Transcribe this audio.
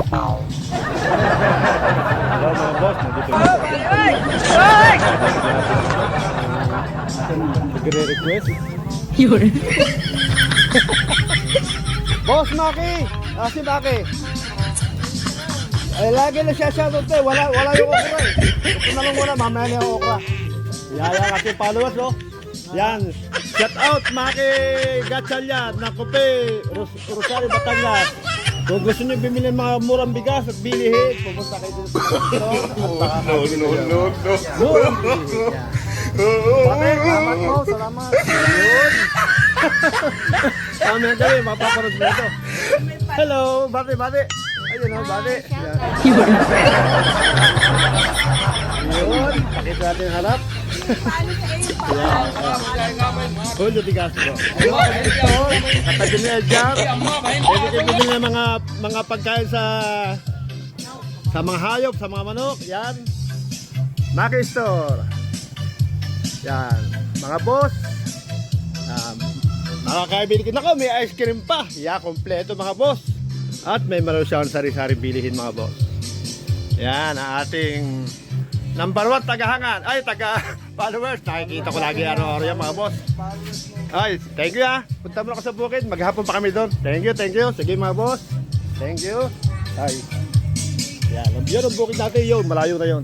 Hello mga boss, nandito na. Nagre-request. Yun. Boss Maki! Si Maki. Eh, lagi na siya shoutout eh. Wala yung okra eh. Ito na lang muna, mamaya niya yung okra. Yan ang ating followers, oh. Yan. Shout out, Maki Gatchalian ng Kope, Rosario, Batangas. Kung gusto niyo bumili ng mga murang bigas at bilihin, pupunta kayo dito sa No. murang bilihin. Yan. Bakit? Salamat mo, salamat. Yun. Kami ang gabi, mapaparod mo ito. Hello, bati. Ayun o, bati. Yun. Yun, pakita natin yung harap. Hulyo bigas ko. Katabi ni Edgar. Pwede kayo bumili ng mga pagkain sa mga hayop, sa mga manok. Yan. Maki Store. Yan. Mga boss. Mga kaibigan ako, may ice cream pa. Yeah, kompleto mga boss. At may meron siya sari-sari bilihin mga boss. Yan, ang ating number 1 tagahangan. Ay, taga-followers. Nakikita ko lagi araw-araw yan mga boss. Ay, thank you ha. Punta mo ako sa bukid. Maghapon pa kami doon. Thank you. Sige mga boss. Thank you. Ay. Yan, yun ang bukid natin yun. Malayo na yun.